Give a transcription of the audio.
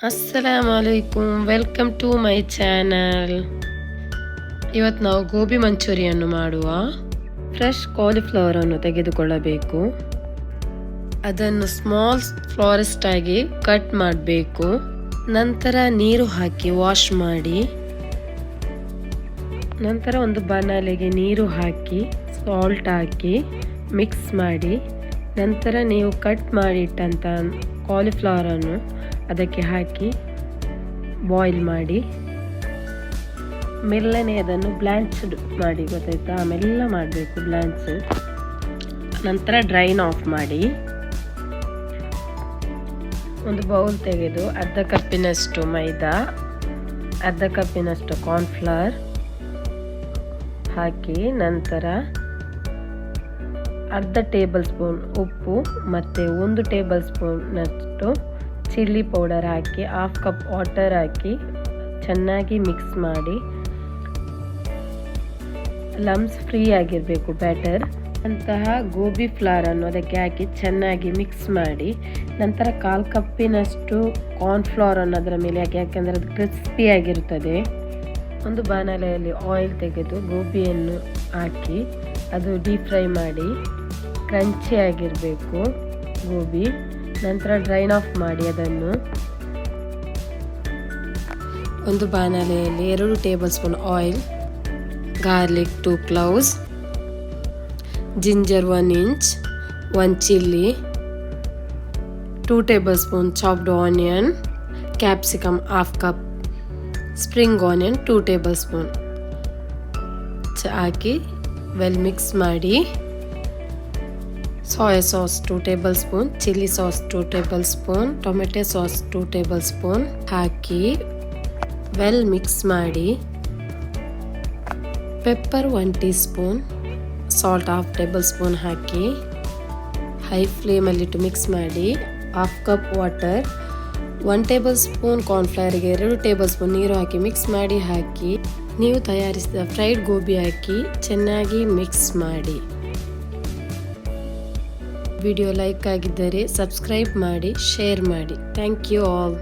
ಅಸ್ಸಲಾಮು ಅಲೈಕುಮ್, welcome to my channel. ಇವತ್ತು ನಾವು ಗೋಬಿ ಮಂಚೂರಿಯನ್ನು ಮಾಡುವ. ಫ್ರೆಶ್ ಕಾಲಿಫ್ಲವರನ್ನು ತೆಗೆದುಕೊಳ್ಳಬೇಕು. ಅದನ್ನು ಸ್ಮಾಲ್ ಫ್ಲಾರೆಸ್ಟ್ ಆಗಿ ಕಟ್ ಮಾಡಬೇಕು. ನಂತರ ನೀರು ಹಾಕಿ ವಾಶ್ ಮಾಡಿ. ನಂತರ ಒಂದು ಬಾಣಲೆಗೆ ನೀರು ಹಾಕಿ ಸಾಲ್ಟ್ ಹಾಕಿ ಮಿಕ್ಸ್ ಮಾಡಿ. ನಂತರ ನೀವು ಕಟ್ ಮಾಡಿಟ್ಟಂಥ ಕಾಲಿಫ್ಲವರನ್ನು ಅದಕ್ಕೆ ಹಾಕಿ ಬಾಯ್ಲ್ ಮಾಡಿ. ಮೆಲ್ಲನೆ ಅದನ್ನು ಬ್ಲ್ಯಾಂಚ್ಡ್ ಮಾಡಿ, ಗೊತ್ತಾಯ್ತಾ? ಮೆಲ್ಲ ಮಾಡಬೇಕು ಬ್ಲ್ಯಾಂಚ್. ನಂತರ ಡ್ರೈನ್ ಆಫ್ ಮಾಡಿ. ಒಂದು ಬೌಲ್ ತೆಗೆದು ಅರ್ಧ ಕಪ್ಪಿನಷ್ಟು ಮೈದಾ, ಅರ್ಧ ಕಪ್ಪಿನಷ್ಟು ಕಾರ್ನ್ಫ್ಲವರ್ ಹಾಕಿ, ನಂತರ ಅರ್ಧ ಟೇಬಲ್ ಸ್ಪೂನ್ ಉಪ್ಪು ಮತ್ತು 1 ಟೇಬಲ್ ಸ್ಪೂನ್ನಷ್ಟು ಚಿಲ್ಲಿ ಪೌಡರ್ ಹಾಕಿ, 1/2 ಕಪ್ ವಾಟರ್ ಹಾಕಿ ಚೆನ್ನಾಗಿ ಮಿಕ್ಸ್ ಮಾಡಿ. ಲಮ್ಸ್ ಫ್ರೀ ಆಗಿರಬೇಕು ಬ್ಯಾಟರ್. ಅಂತಹ ಗೋಬಿ ಫ್ಲವರನ್ನು ಅದಕ್ಕೆ ಹಾಕಿ ಚೆನ್ನಾಗಿ ಮಿಕ್ಸ್ ಮಾಡಿ. ನಂತರ 1/4 ಕಪ್ಪಿನಷ್ಟು ಕಾರ್ನ್ಫ್ಲವರನ್ನು ಅದರ ಮೇಲೆ ಹಾಕಿ, ಯಾಕೆಂದರೆ ಅದು ಕ್ರಿಸ್ಪಿ ಆಗಿರುತ್ತದೆ. ಒಂದು ಬಾಣಲೆಯಲ್ಲಿ ಆಯಿಲ್ ತೆಗೆದು ಗೋಬಿಯನ್ನು ಹಾಕಿ ಅದು ಡೀಪ್ ಫ್ರೈ ಮಾಡಿ. ಕ್ರಂಚಿ ಆಗಿರಬೇಕು ಗೋಬಿ. ನಂತರ ಡ್ರೈನ್ ಆಫ್ ಮಾಡಿ ಅದನ್ನು. ಒಂದು ಬಾಣಲೆಯಲ್ಲಿ 2 table spoon oil, garlic 2 cloves, ginger 1 inch, 1 chilli, 2 table spoon chopped onion, capsicum 1/2 cup, spring onion 2 table spoon ಹಾಕಿ ವೆಲ್ ಮಿಕ್ಸ್ ಮಾಡಿ. Soya sauce 2 table spoon, chilli sauce 2 table spoon, tomato sauce 2 table spoon ಹಾಕಿ well mix ಮಾಡಿ. Pepper 1 tea spoon, salt 1/2 table spoon ಹಾಕಿ high ಫ್ಲೇಮಲ್ಲಿಟ್ಟು mix ಮಾಡಿ. 1/2 cup water, 1 table spoon ಕಾರ್ನ್ಫ್ಲವರ್ಗೆ 2 table spoon ನೀರು ಹಾಕಿ mix ಮಾಡಿ ಹಾಕಿ ನೀವು ತಯಾರಿಸಿದ ಫ್ರೈಡ್ ಗೋಬಿ ಹಾಕಿ ಚೆನ್ನಾಗಿ ಮಿಕ್ಸ್ ಮಾಡಿ. ವಿಡಿಯೋ ಲೈಕ್ ಆಗಿದ್ದರೆ ಸಬ್ಸ್ಕ್ರೈಬ್ ಮಾಡಿ, ಶೇರ್ ಮಾಡಿ. Thank you all.